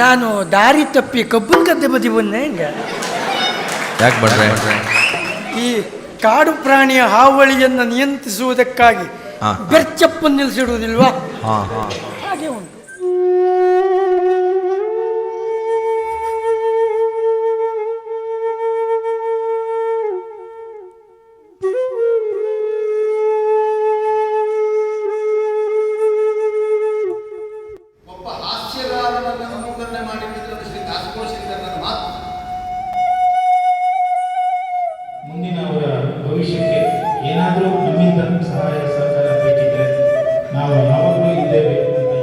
ನಾನು ದಾರಿ ತಪ್ಪಿ ಕಬ್ಬನ್ ಗದ್ದೆ ಬದಿ ಬಂದೆ ಹಿಂಗ. ಯಾಕೆ ಬರ್ರೆ? ಈ ಕಾಡು ಪ್ರಾಣಿಯ ಹಾವಳಿಯನ್ನು ನಿಯಂತ್ರಿಸುವುದಕ್ಕಾಗಿ ಬೆರ್ಚಪ್ಪನ್ನು ನಿಲ್ಲಿಸಿಡುವುದಿಲ್ವಾ, ಹಾಗೆ ಉಂಟು. ಮುಂದಿನವರ ಭವಿಷ್ಯಕ್ಕೆ ಏನಾದರೂ ನಮ್ಮಿಂದ ಸಹಾಯ ಸಹಕಾರ ಬೇಕಿದ್ರೆ ನಾವು ಯಾವಾಗಲೂ ಇದ್ದೇವೆ ಅಂತ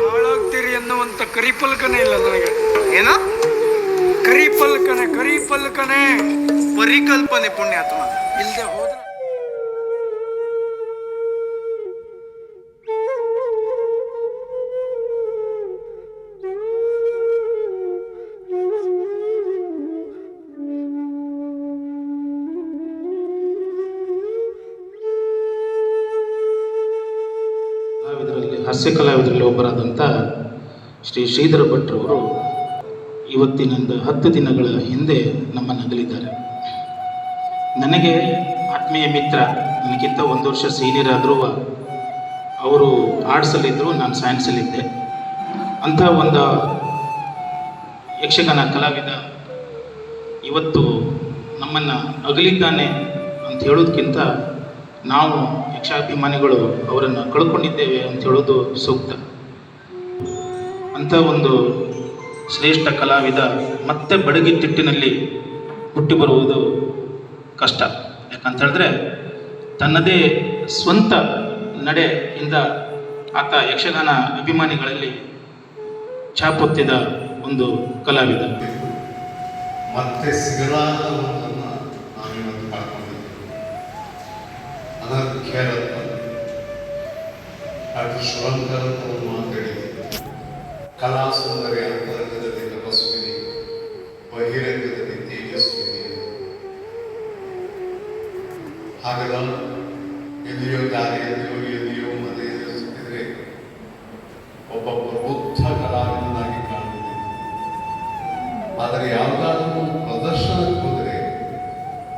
ಹಾಳಾಗ್ತೀರಿ ಎನ್ನುವಂತ ಕರಿಪಲ್ಕನೆ ಇಲ್ಲ ನನಗೆ. ಏನ ಕರಿಪಲ್ಕನೆ ಪರಿಕಲ್ಪನೆ ಪುಣ್ಯಾತ್ಮ ಇಲ್ಲದೆ ಹೋದ್ರೆ ಹಾಸ್ಯ ಕಲಾವಿದರಲ್ಲಿ ಒಬ್ಬರಾದಂಥ ಶ್ರೀ ಶ್ರೀಧರ ಭಟ್ರವರು ಇವತ್ತಿನಿಂದ 10 ದಿನಗಳ ಹಿಂದೆ ನಮ್ಮನ್ನು ಅಗಲಿದ್ದಾರೆ. ನನಗೆ ಆತ್ಮೀಯ ಮಿತ್ರ, ನನಗಿಂತ 1 ವರ್ಷ ಸೀನಿಯರ್ ಆದರೂ ಅವರು ಆರ್ಟ್ಸಲ್ಲಿದ್ದರು, ನಾನು ಸೈನ್ಸಲ್ಲಿದ್ದೆ. ಅಂಥ ಒಂದು ಯಕ್ಷಗಾನ ಕಲಾವಿದ ಇವತ್ತು ನಮ್ಮನ್ನು ಅಗಲಿದ್ದಾನೆ ಅಂತ ಹೇಳೋದಕ್ಕಿಂತ ನಾವು ಯಕ್ಷಾಭಿಮಾನಿಗಳು ಅವರನ್ನು ಕಳ್ಕೊಂಡಿದ್ದೇವೆ ಅಂತ ಹೇಳೋದು ಸೂಕ್ತ. ಅಂಥ ಒಂದು ಶ್ರೇಷ್ಠ ಕಲಾವಿದ ಮತ್ತೆ ಬಡಗಿತಿಟ್ಟಿನಲ್ಲಿ ಹುಟ್ಟಿ ಬರುವುದು ಕಷ್ಟ. ಯಾಕಂತ ಹೇಳಿದ್ರೆ ತನ್ನದೇ ಸ್ವಂತ ನಡೆಯಿಂದ ಆತ ಯಕ್ಷಗಾನ ಅಭಿಮಾನಿಗಳಲ್ಲಿ ಛಾಪೊತ್ತಿದ ಒಂದು ಕಲಾವಿದ. ಮತ್ತೆ ಸಿಗಲಾದ ಒಂದನ್ನು ನಾವಿವತ್ತು ಕಳ್ಕೊಂಡಿದ್ದೇವೆ. ಅನರ್ಘ್ಯರತ್ನ ಡಾಕ್ಟರ್ ಶಿವಂಕರತ್ನ ಅವರು ಮಾತಾಡಿದೆ, ಕಲಾ ಸುಂದರಿ ಅಂತರಂಗದಲ್ಲಿ ತಪಸ್ವಿನಿ, ಬಹಿರಂಗದಲ್ಲಿ ತೇಜಸ್ವಿನಿ. ಹಾಗಲ್ಲ, ಎಲ್ಲಿಯೋ ದಾರಿಯಲ್ಲಿಯೋ ಮನೆಯಲ್ಲಿ ಸುತ್ತಿದ್ರೆ ಒಬ್ಬ ಪ್ರಬುದ್ಧ ಕಲಾವಿದನಾಗಿ ಕಾಣುತ್ತದೆ. ಆದರೆ ಯಾವುದಾದ್ರೂ ಒಂದು ಪ್ರದರ್ಶನಕ್ಕೆ ಹೋದರೆ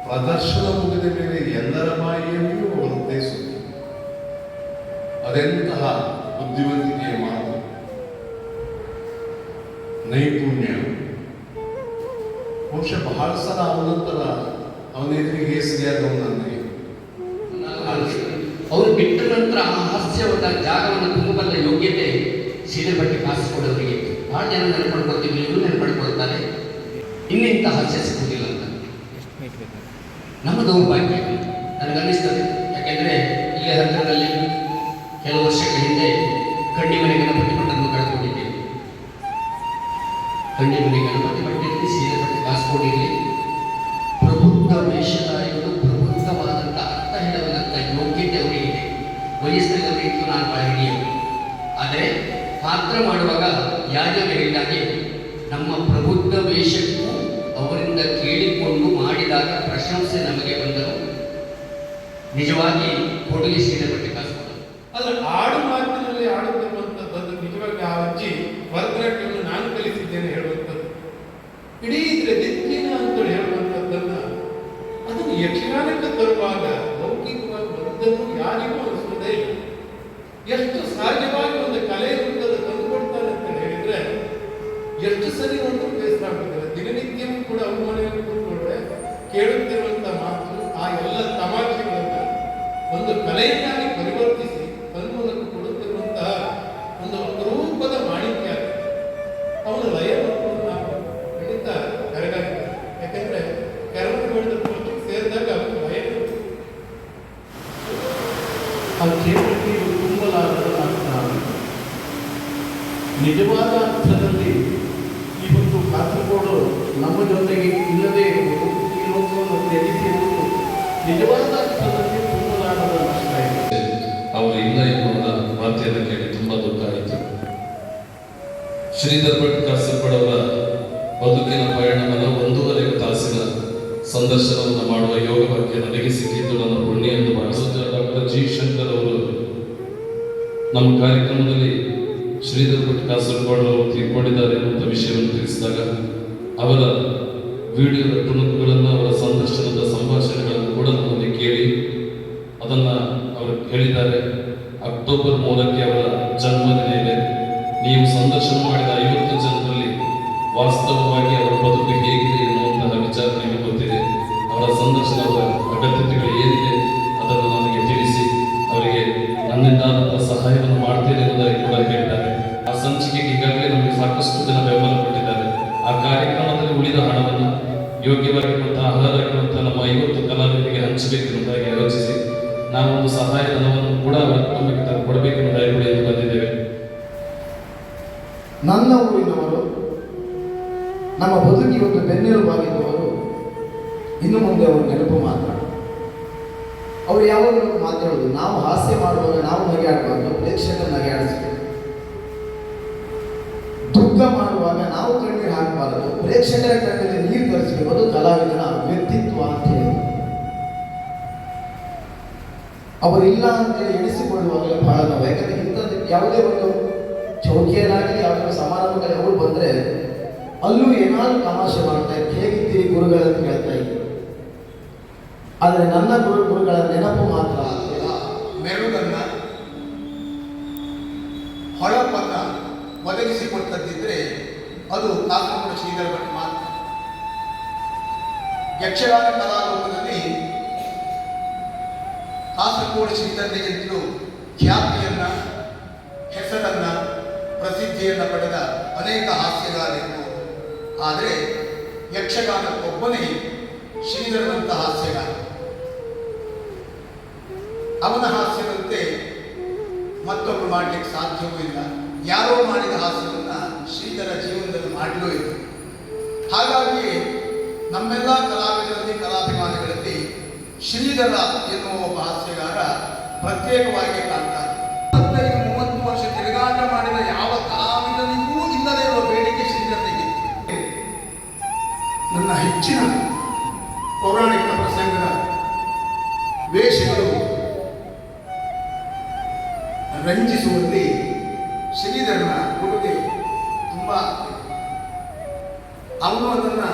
ಪ್ರದರ್ಶನ ಮುಗಿದ ಮೇಲೆ ಎಲ್ಲರ ಬಾಯಿಯಲ್ಲಿಯೂ ಅವರದ್ದೇ ಸುದ್ದಿ. ಅದೆಂತಹ ಬುದ್ಧಿವಂತಿಕೆಯ ಮಾತು, ನೈಪುಣ್ಯ. ಬಹುಶಃ ಬಹಳ ಸಲ ಅವನಂತರ ಅವನೆದುರಿಗೆ ಸರಿಯಾದವನು ನನಗೆ. ಅವರು ಬಿಟ್ಟ ನಂತರ ಆ ಹಾಸ್ಯವನ್ನ ಜಾಗವನ್ನು ತುಂಬಬಲ್ಲ ಯೋಗ್ಯತೆ ಸೀರೆ ಬಟ್ಟೆ ಕಾಸಿಕೊಡೋರಿಗೆ ಬಹಳ ಜನ ನೆನಪಡ್ಕೊಳ್ತೀವಿ, ಇವರು ನೆನಪಡ್ಕೊಳ್ತಾರೆ. ಇನ್ನಿಂತ ಹಾಸ್ಯ ಸಿಗುವುದಿಲ್ಲ ಅಂತ ನಮ್ಮ ದೌರ್ಭಾಗ್ಯ ನನಗನ್ನಿಸ್ತದೆ. ಯಾಕೆಂದರೆ ಇಲ್ಲೇ ಹತ್ತಿರದಲ್ಲಿ ಕೆಲವು ವರ್ಷಗಳ ಹಿಂದೆ ಕಣ್ಣಿಮನೆ ಗಣಪತಿ ಭಟ್ಟನ್ನು ಕಳ್ಕೊಂಡಿದ್ದೇವೆ. ಕಣ್ಣಿಮನೆ ಗಣಪತಿ ಭಟ್ಟಿರಲಿ, ಸೀರೆ ಬಟ್ಟೆ ಕಾಸಿಕೊಂಡಿರಲಿ, ಪ್ರಬುದ್ಧ ವೇಷಧಾರಿಗಳು ಪ್ರಬುದ್ಧವಾದಂಥ ಅರ್ಥ ಹೇಳುವಂಥ ಯೋಗ್ಯತೆ ಅವರಿಗೆ ವಯಸ್ಸಿನವರಿಗೂ ನಾನು ಬಹಳ ಹಿಡಿಯರು. ಆದರೆ ಪಾತ್ರ ಮಾಡುವಾಗ ಯಾಜಕರಿಗಾಗಿ ನಮ್ಮ ಪ್ರಬುದ್ಧ ವೇಷಕ್ಕೂ ಅವರಿಂದ ಕೇಳಿಕೊಂಡು ಮಾಡಿದಾಗ ಪ್ರಶಂಸೆ ನಮಗೆ ಬಂದರು. ನಿಜವಾಗಿ ಕೊಡುಗೆ ಸೀರೆ ಬಟ್ಟೆ ಕಾಸಿಕೊಂಡು ಅಲ್ಲ, ಆಡು ಮಾತಿನಲ್ಲಿ ಆಡುತ್ತಿರುವಂಥದ್ದು ನಿಜವಾಗಿ ಆ ಅಜ್ಜಿ ಭರತನಾಟ್ಯವನ್ನು ನಾನು ಕಲಿಸಿದ್ದೇನೆ ಹೇಳುವಂಥದ್ದು, ಇಡೀ ದಿಕ್ಕಿನ ಅಂತೇಳಿ ಹೇಳುವಂಥದ್ದನ್ನ ಅದನ್ನು ಯಕ್ಷಗಾನಕ್ಕೆ ತರುವಾಗ ಲೌಕಿಕವಾಗಿ ಬಂದದ್ದು ಯಾರಿಗೂ ಅನಿಸುವುದೇ ಇಲ್ಲ. ಎಷ್ಟು ಸಹಜವಾಗಿ ಒಂದು ಕಲೆ ರೂಪದ ತಂದುಕೊಡ್ತಾರೆ ಅಂತ ಹೇಳಿದ್ರೆ ಎಷ್ಟು ಸರಿ ಒಂದು ಬೇಸರ ಆಗುತ್ತದೆ. ದಿನನಿತ್ಯವೂ ಕೂಡ ಅವ್ರ ಮನೆಯಲ್ಲಿ ಕೂತ್ಕೊಂಡ್ರೆ ಕೇಳುತ್ತಿರುವಂಥ ಮಾತು, ಆ ಎಲ್ಲ ತಮಾಷೆಗಳನ್ನ ಒಂದು ಕಲೆಯನ್ನಾಗಿ ಪರಿವರ್ತಿಸಿ ತನ್ಮೂಲಕ ಕೊಡುತ್ತಿರುವಂತಹ ಒಂದು ಅಪರೂಪದ ಮಾಣಿಕ್ಯ. ಅವನ ಲಯ ಮತ್ತು ನಾವು ಖಂಡಿತ ಕರಗಾಗ್ತದೆ. ಯಾಕೆಂದ್ರೆ ಕರಮಗಳಿಂದ ಪೋಸ್ಟಿಗೆ ಸೇರಿದಾಗ ಅವನು ಲಯ ಆ ಕ್ಷೇತ್ರಕ್ಕೆ ತುಂಬಲಾರದ ಅರ್ಥ. ನಿಜವಾದ ಅರ್ಥದಲ್ಲಿ ಇವತ್ತು ಕಾಸರಗೋಡು ನಮ್ಮ ಜೊತೆಗೆ ಇಲ್ಲದೆ ಇರುವುದು, ಈ ಲೋಕವನ್ನು ತ್ಯಜಿಸಿರುವುದು ನಿಜವಾದ ಅರ್ಥದಲ್ಲಿ ತುಂಬಲಾರದ ನಷ್ಟ ಇದೆ. ಅವರು ಇಲ್ಲ ಎನ್ನುವುದ ಮಾತೆಯನ್ನು ಕೇಳಿ ತುಂಬಾ ದುಃಖ ಆಯಿತು. ಶ್ರೀಧರ್ ಭಟ್ ಕಾಸರಗೋಡವರ ಬದುಕಿನ ಪಯಣವನ್ನು 1.5 ತಾಸಿನ ಸಂದರ್ಶನವನ್ನು ಮಾಡುವ ಯೋಗ ಬಗ್ಗೆ ನನಗೆ ಸಿಕ್ಕಿದ್ದು ನನ್ನ ಪುಣ್ಯ ಎಂದು ಭಾವಿಸಿದ ಡಾಕ್ಟರ್ ಜಿ ಶಂಕರ್ ಅವರು ನಮ್ಮ ಕಾರ್ಯಕ್ರಮದಲ್ಲಿ ಶ್ರೀಧರ್ ಭಟ್ ಕಾಸರಗೋಡು ಅವರು ತೀರ್ಕೊಂಡಿದ್ದಾರೆ ಎನ್ನುವಂಥ ವಿಷಯವನ್ನು ತಿಳಿಸಿದಾಗ ಅವರ ವಿಡಿಯೋದ ತುಣುಕುಗಳನ್ನು, ಅವರ ಸಂದರ್ಶನದ ಸಂಭಾಷಣೆಗಳನ್ನು ಕೂಡ ನಮ್ಮಲ್ಲಿ ಕೇಳಿ ಅದನ್ನು ಅವರು ಹೇಳಿದ್ದಾರೆ. ಅಕ್ಟೋಬರ್ 3ಕ್ಕೆ ಅವರ ಜನ್ಮದಿನ ಇದೆ. ನೀವು ಸಂದರ್ಶನ ಮಾಡಿದ 50 ಜನರಲ್ಲಿ ವಾಸ್ತವವಾಗಿ ಅವರ ಬದುಕು ಹೇಗಿದೆ ಎನ್ನುವಂತಹ ವಿಚಾರ ನಿಮಗೆ ಗೊತ್ತಿದೆ. ಅವರ ಸಂದರ್ಶನದ ಅಗತ್ಯತೆಗಳು ಏನಿದೆ ಅದನ್ನು ನನಗೆ ತಿಳಿಸಿ ಅವರಿಗೆ ನನ್ನಿಂದಾದಂತಹ ಸಹಾಯವನ್ನು ಮಾಡ್ತೇನೆ ಎಂಬುದಾಗಿ ಕೂಡ ಹೇಳಿದ್ದಾರೆ. ಆ ಸಂಚಿಕೆಗೆ ಈಗಾಗಲೇ ನಮಗೆ ಸಾಕಷ್ಟು ಜನ ಬೆಂಬಲ ಕೊಟ್ಟಿದ್ದಾರೆ. ಆ ಕಾರ್ಯಕ್ರಮದಲ್ಲಿ ಉಳಿದ ಹಣವನ್ನು ಯೋಗ್ಯವಾಗಿರುವಂತಹ ಆಹಾರಕ್ಕಿರುವಂತಹ ನಮ್ಮ 50 ಕಲಾವಿದರಿಗೆ ಹಂಚಬೇಕೆನ್ನುವುದಾಗಿ ಯೋಚಿಸಿ ನಾವೊಂದು ಸಹಾಯಧನವನ್ನು ಕೂಡ ಅವರ ಕುಟುಂಬಕ್ಕೆ ಕೊಡಬೇಕೆನ್ನುವುದಾಗಿ ಕೂಡ ಎಂದು ಬಂದಿದ್ದೇವೆ. ನನ್ನ ಊರಿನವರು, ನಮ್ಮ ಬದುಕಿ ಒಂದು ಬೆನ್ನೆಲುಬಾಗಿದ್ದವರು, ಇನ್ನು ಮುಂದೆ ಅವರು ನೆನಪು ಮಾತ್ರ. ಅವರು ಯಾವಾಗಲೂ ಮಾತಾಡೋದು, ನಾವು ಹಾಸ್ಯ ಮಾಡುವಾಗ ನಾವು ನಗೆಯಾಡಬಾರ್ದು, ಪ್ರೇಕ್ಷಕರು ನಗೆಯಾಡಿಸಬೇಕು. ದುಃಖ ಮಾಡುವಾಗ ನಾವು ಕಣ್ಣೀರು ಹಾಕಬಾರದು, ಪ್ರೇಕ್ಷಕರ ಕಣ್ಣಲ್ಲಿ ನೀರು ತರಿಸಬೇಕು. ಅದು ಕಲಾವಿದನ ವ್ಯಕ್ತಿತ್ವ ಅಂತ ಹೇಳಿ ಅವರಿಲ್ಲ ಅಂತೇಳಿ ಎಣಿಸಿಕೊಳ್ಳುವಾಗಲೇ ಬಹಳ ನೋವು. ಯಾಕಂದ್ರೆ ಇಂಥದ್ದು ಯಾವುದೇ ಒಂದು ಚೌಕಿಯಲ್ಲಾಗಲಿ ಯಾವುದೇ ಸಮಾರಂಭದಲ್ಲಿ ಅವರು ಬಂದರೆ ಅಲ್ಲೂ ಏನಾದರೂ ತಮಾಷೆ ಮಾಡ್ತಾ ಇತ್ತು, ಹೇಗಿದ್ದೀರಿ ಗುರುಗಳಂತ ಹೇಳ್ತಾ ಇದ್ರು. ಆದರೆ ನನ್ನ ಗುರುಗಳ ನೆನಪು ಮಾತ್ರ ಮೆರುಗನ್ನ ಹೊಳಪನ್ನ ಒದಗಿಸಿಕೊಟ್ಟದ್ದಿದ್ರೆ ಅದು ಕಾಸರಗೋಡು ಶ್ರೀಧರ್ ಭಟ್ ಮಾತ್ರ. ಯಕ್ಷಗಾನ ಕಲಾಲೋಕದಲ್ಲಿ ಕಾಸರಗೋಡು ಶ್ರೀಧರ್ನಿಗಿಂತಲೂ ಖ್ಯಾತಿಯನ್ನ, ಹೆಸರನ್ನ, ಪ್ರಸಿದ್ಧಿಯನ್ನು ಪಡೆದ ಅನೇಕ ಹಾಸ್ಯಗಾರರು. ಆದರೆ ಯಕ್ಷಗಾನಕ್ಕೊಬ್ಬನೇ ಶ್ರೀಧರನಂತ ಹಾಸ್ಯಗಾರ. ಅವನ ಹಾಸ್ಯದಂತೆ ಮತ್ತೊಬ್ಬರು ಮಾಡಲಿಕ್ಕೆ ಸಾಧ್ಯವೂ ಇಲ್ಲ. ಯಾರೋ ಮಾಡಿದ ಹಾಸ್ಯವನ್ನ ಶ್ರೀಧರ ಜೀವನದಲ್ಲಿ ಮಾಡಲೂ ಇಲ್ಲ. ಹಾಗಾಗಿ ನಮ್ಮೆಲ್ಲ ಕಲಾವಿದರಲ್ಲಿ, ಕಲಾಭಿಮಾನಿಗಳಲ್ಲಿ ಶ್ರೀಧರ ಎನ್ನುವ ಒಬ್ಬ ಹಾಸ್ಯಗಾರ ಪ್ರತ್ಯೇಕವಾಗಿ ಕಾಣ್ತಾರೆ. 25-30 ವರ್ಷ ತಿರುಗಾಟ ಮಾಡಿದ ಯಾವ ಕಲಾವಿದನಿಗೂ ಇಲ್ಲದೇ ಇರುವ ಬೇಡಿಕೆ ಶ್ರೀಧರನಿಗೆ. ನನ್ನ ಹೆಚ್ಚಿನ ಪೌರಾಣಿಕ ಪ್ರಸಂಗದ ವೇಷಗಳು ರಂಜಿಸುವಲ್ಲಿ ಶ್ರೀಧರನ ಕೊಡುಗೆ ತುಂಬ. ಅವನು ಅದನ್ನು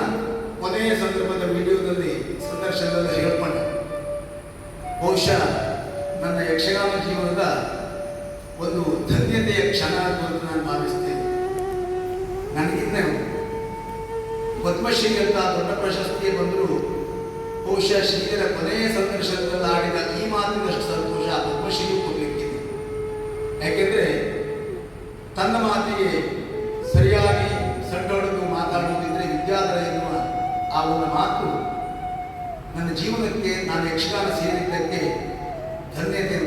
ಕೊನೆಯ ಸಂದರ್ಭದ ವಿಡಿಯೋದಲ್ಲಿ, ಸಂದರ್ಶನದಲ್ಲಿ ಹೇಳ್ಕೊಂಡ. ಬಹುಶಃ ನನ್ನ ಯಕ್ಷಗಾನ ಜೀವನದ ಒಂದು ಧನ್ಯತೆಯ ಕ್ಷಣ ಅಂತ ನಾನು ಭಾವಿಸ್ತೇನೆ. ನನಗಿನ್ನ ಪದ್ಮಶ್ರೀ ಅಂತ ದೊಡ್ಡ ಪ್ರಶಸ್ತಿ ಬಂದರೂ ಬಹುಶಃ ಶ್ರೀಧರ ಕೊನೆಯ ಸಂದರ್ಶನದಲ್ಲಿ ಆಡಿದ ಈ ಮಾತಿನಷ್ಟು ಸಂತೋಷ ಪದ್ಮಶ್ರೀಗೂ ಕೊಡಲಿಕ್ಕಿದೆ. ಯಾಕೆಂದರೆ ತನ್ನ ಮಾತಿಗೆ ಸರಿಯಾಗಿ ಸಡ್ಡೊಡೆದು ಮಾತಾಡುವುದಿದ್ರೆ ವಿದ್ಯಾಧರ ಎನ್ನುವ ಆ ಒಂದು ಮಾತು ನನ್ನ ಜೀವನಕ್ಕೆ, ನಾನು ಯಕ್ಷಗಾನ ಸೇರಿದ್ದಕ್ಕೆ ಧನ್ಯತೆ